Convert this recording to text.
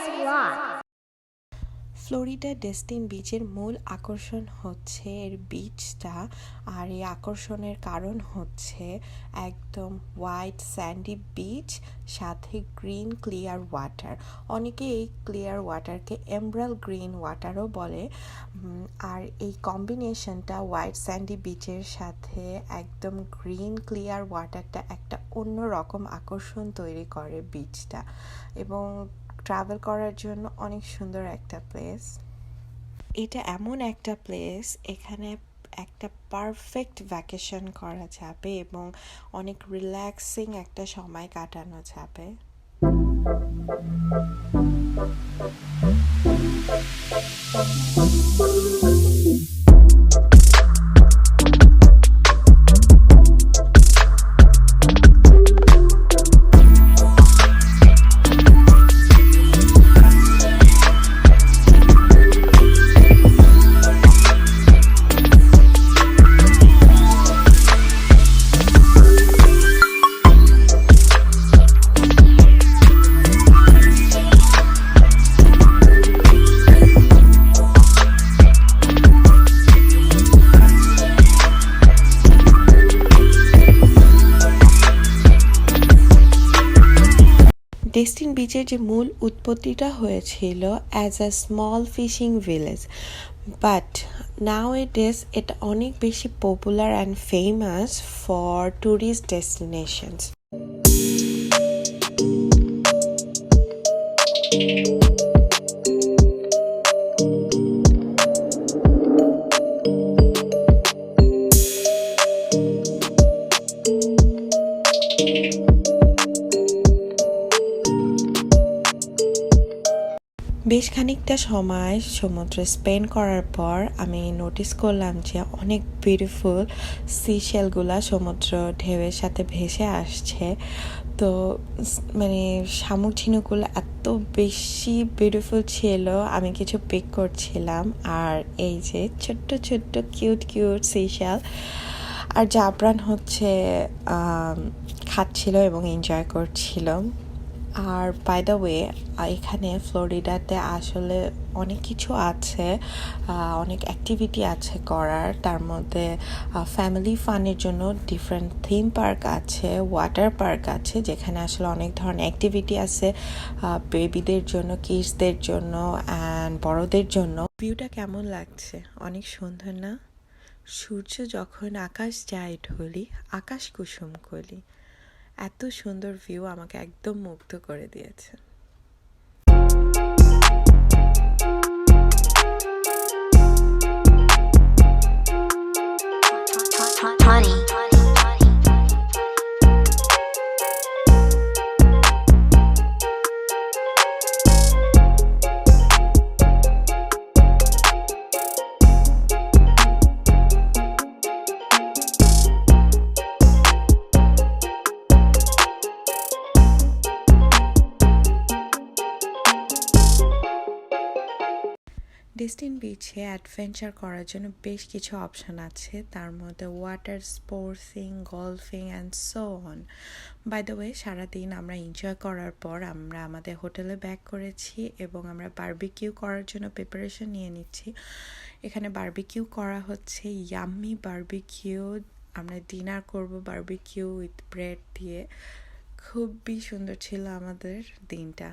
Curious Rock. Florida ডেস্টিন বিচের মূল আকর্ষণ হচ্ছে এর বিচটা, আর এই আকর্ষণের কারণ হচ্ছে একদম হোয়াইট স্যান্ডি বিচ, সাথে গ্রিন ক্লিয়ার ওয়াটার। অনেকে এই ক্লিয়ার ওয়াটারকে এমরাল্ড গ্রিন ওয়াটারও বলে। আর এই কম্বিনেশনটা হোয়াইট স্যান্ডি বিচের সাথে একদম গ্রিন ক্লিয়ার ওয়াটারটা একটা অন্য রকম আকর্ষণ তৈরি করে বিচটা, এবং ট্রাভেল করার জন্য অনেক সুন্দর একটা প্লেস। এটা এমন একটা প্লেস, এখানে একটা পারফেক্ট ভ্যাকেশন করা যাবে এবং অনেক রিল্যাক্সিং একটা সময় কাটানো যাবে। ডেস্টিন বিচের যে মূল উৎপত্তিটা হয়েছিল as a small fishing village, but now এটা অনেক বেশি popular and famous for tourist destinations. বেশ খানিকটা সময় সমুদ্রে স্পেন্ড করার পর আমি নোটিস করলাম যে অনেক বিউটিফুল সিশেলগুলা সমুদ্র ঢেউয়ের সাথে ভেসে আসছে। তো মানে শামুক ঝিনুকগুলো এত বেশি বিউটিফুল ছিল, আমি কিছু পিক করছিলাম। আর এই যে ছোট্ট ছোট্ট কিউট কিউট সিশেল আর জাবরান হচ্ছে খাচ্ছিল এবং এনজয় করছিল। আর বাই দ্য ওয়ে, এখানে ফ্লোরিডাতে আসলে অনেক কিছু আছে, অনেক অ্যাক্টিভিটি আছে করার। তার মধ্যে ফ্যামিলি ফানের জন্য ডিফারেন্ট থিম পার্ক আছে, ওয়াটার পার্ক আছে, যেখানে আসলে অনেক ধরনের অ্যাক্টিভিটি আছে বেবিদের জন্য, কিডসদের জন্য অ্যান্ড বড়দের জন্য। ভিউটা কেমন লাগছে? অনেক সুন্দর না? সূর্য যখন আকাশ যায় ঢলি, আকাশ কুসুম কলি, এত সুন্দর ভিউ আমাকে একদম মুগ্ধ করে দিয়েছে। Honey. ডেস্টিন বিচে অ্যাডভেঞ্চার করার জন্য বেশ কিছু অপশান আছে, তার মধ্যে water sporting, golfing and so on. By the way, সারাদিন আমরা এনজয় করার পর আমরা আমাদের হোটেলে ব্যাক করেছি এবং আমরা বারবিকিউ করার জন্য প্রিপারেশন নিয়ে নিচ্ছি। এখানে বারবিকিউ করা হচ্ছে ইয়াম্মি বারবিকিউ। আমরা ডিনার করব বারবিকিউ উইথ ব্রেড দিয়ে। খুবই সুন্দর ছিল আমাদের দিনটা।